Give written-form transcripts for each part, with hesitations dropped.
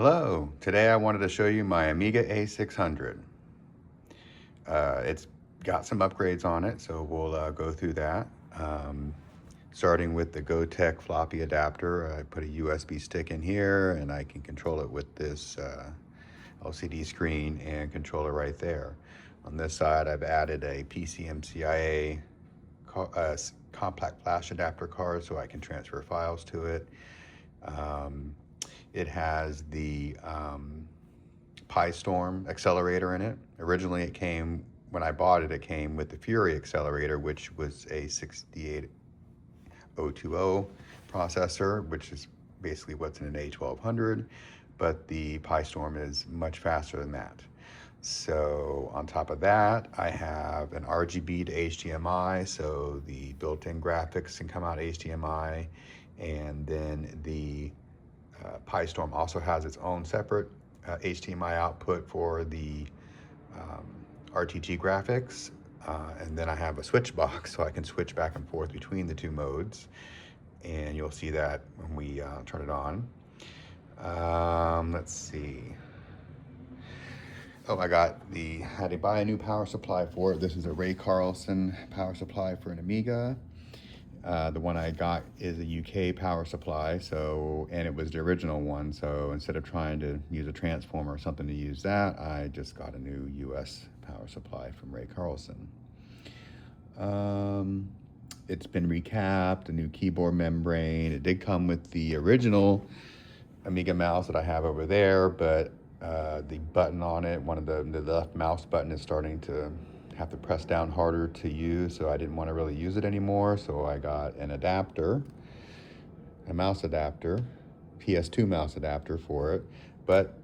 Hello, today I wanted to show you my Amiga A600. It's got some upgrades on it, so we'll go through that. Starting with the GoTech floppy adapter, I put a USB stick in here and I can control it with this LCD screen and controller right there. On this side, I've added a PCMCIA compact flash adapter card so I can transfer files to it. It has the Pistorm accelerator in it. Originally it came, when I bought it, it came with the Fury accelerator, which was a 68020 processor, which is basically what's in an A1200, but the Pistorm is much faster than that. So on top of that, I have an RGB to HDMI, so the built-in graphics can come out HDMI, and then the Pistorm also has its own separate HDMI output for the RTG graphics, and then I have a switch box so I can switch back and forth between the two modes, and you'll see that when we turn it on. Let's see. Oh, I had to buy a new power supply for it. This is a Ray Carlson power supply for an Amiga. The one I got is a UK power supply, and it was the original one, so instead of trying to use a transformer or something to use that, I just got a new US power supply from Ray Carlson. It's been recapped, a new keyboard membrane. It did come with the original Amiga mouse that I have over there, but the button on it, the left mouse button is starting to have to press down harder to use, so I didn't want to really use it anymore, so I got an adapter, a mouse adapter, PS2 mouse adapter for it, but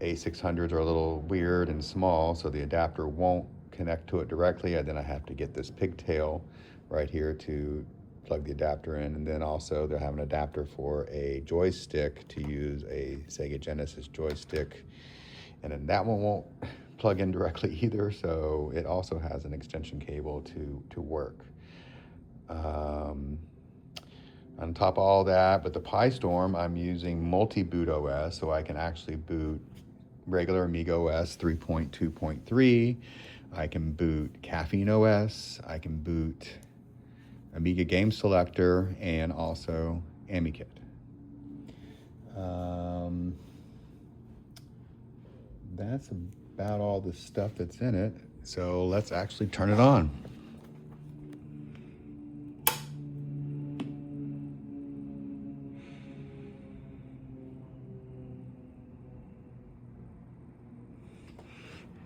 A600s are a little weird and small, so the adapter won't connect to it directly, and then I have to get this pigtail right here to plug the adapter in, and then also they'll have an adapter for a joystick to use a Sega Genesis joystick, and then that one won't plug in directly either, so it also has an extension cable to work. On top of all that, with the Pistorm, I'm using MultiBootOS, so I can actually boot regular Amiga OS 3.2.3. I can boot Caffeine OS. I can boot Amiga Game Selector and also AmiKit. That's about all the stuff that's in it. So let's actually turn it on.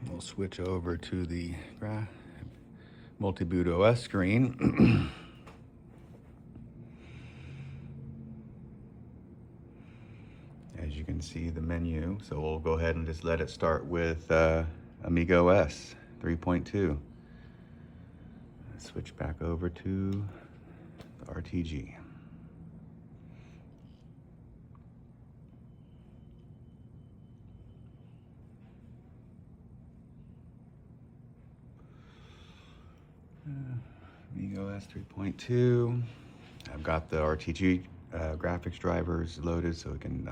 We'll switch over to the MultiBootOS screen. As you can see the menu, so we'll go ahead and just let it start with Amiga OS 3.2. Switch back over to the RTG. Amiga OS 3.2. I've got the RTG graphics drivers loaded so we can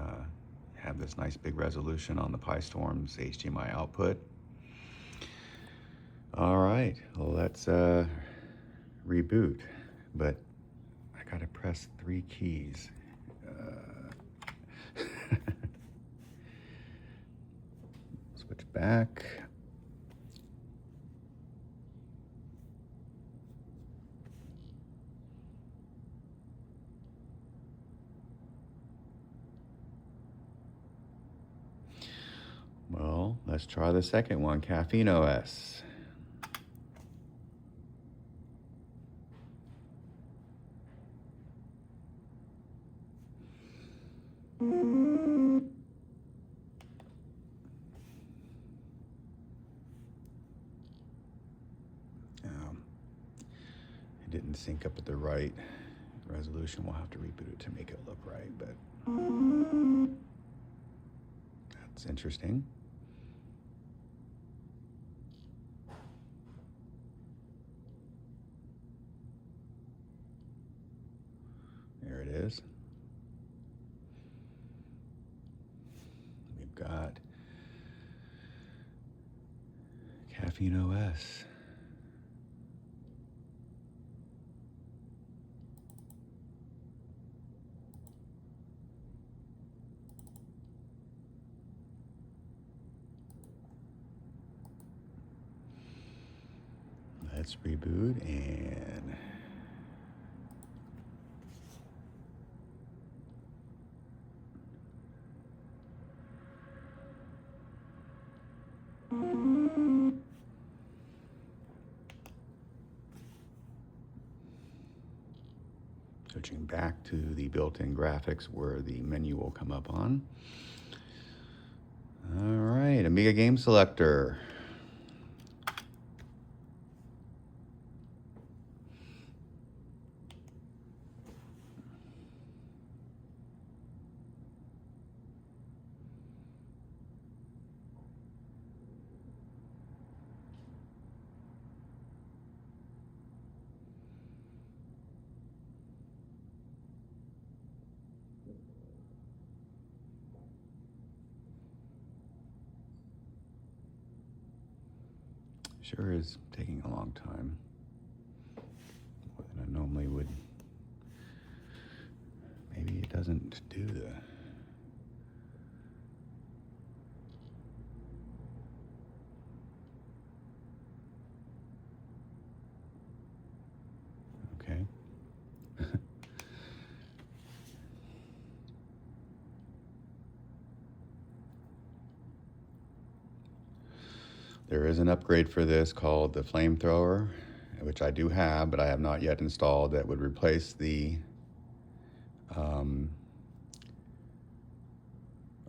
have this nice big resolution on the Pistorm's HDMI output. All right, well, let's reboot, but I gotta press 3 keys. Switch back. Well, let's try the second one, Caffeine OS. It didn't sync up at the right resolution. We'll have to reboot it to make it look right, but that's interesting. There it is. got Caffeine OS. Let's reboot and switching back to the built-in graphics where the menu will come up on. All right, Amiga Game Selector. Sure is taking a long time, more than I normally would. Maybe it doesn't do the... Okay. There is an upgrade for this called the Flamethrower, which I do have, but I have not yet installed, that would replace the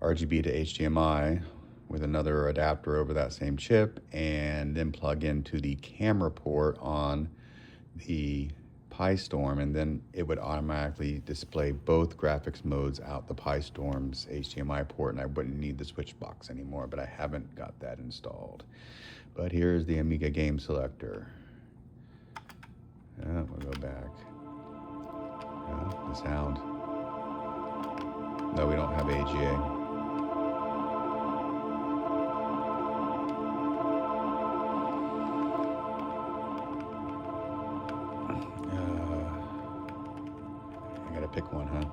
RGB to HDMI with another adapter over that same chip, and then plug into the camera port on the Pistorm, and then it would automatically display both graphics modes out the Pistorm's HDMI port, and I wouldn't need the switch box anymore, but I haven't got that installed. But here's the Amiga Game Selector. We'll go back. The sound. No, we don't have AGA. Pick one, huh?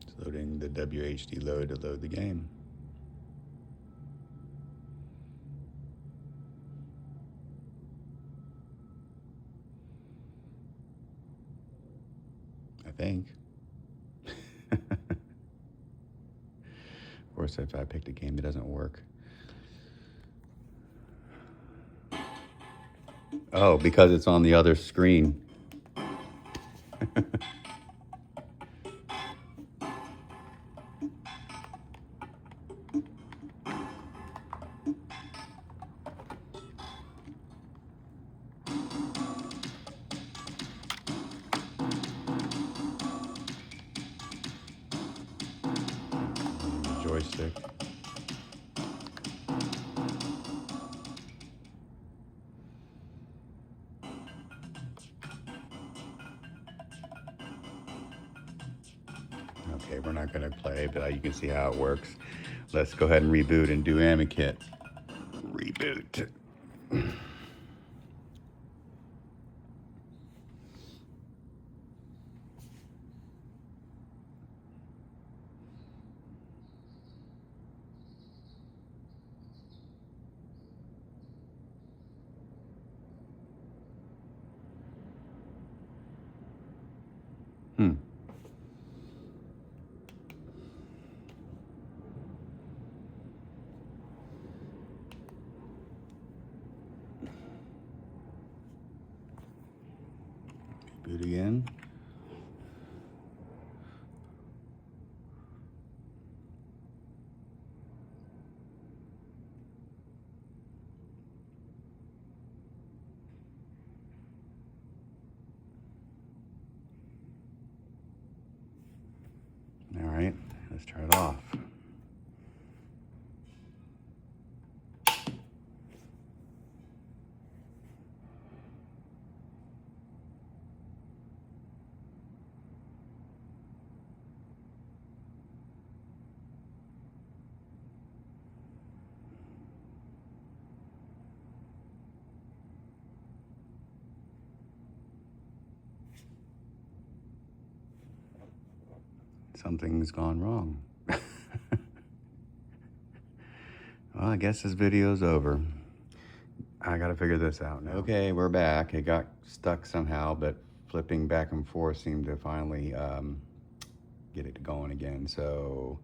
It's loading the WHD load to load the game. I think. Of course, if I picked a game that doesn't work. Oh, because it's on the other screen. Joystick. Okay, we're not going to play, but you can see how it works. Let's go ahead and reboot and do AmiKit. Reboot. Boot again. Let's turn it off. Something's gone wrong. Well, I guess this video's over. I gotta figure this out now. Okay, we're back. It got stuck somehow, but flipping back and forth seemed to finally get it going again. So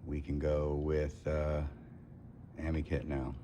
we can go with AmiKit now.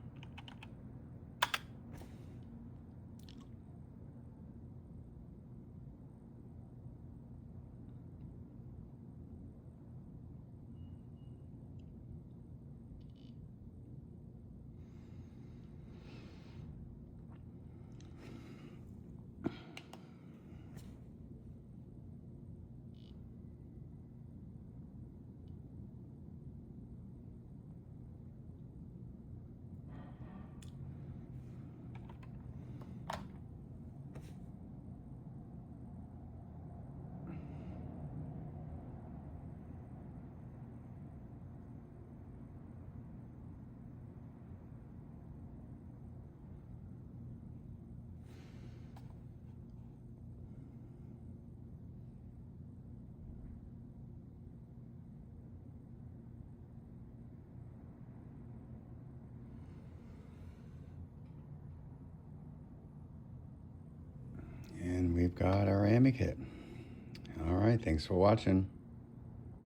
And we've got our AmiKit. All right, thanks for watching.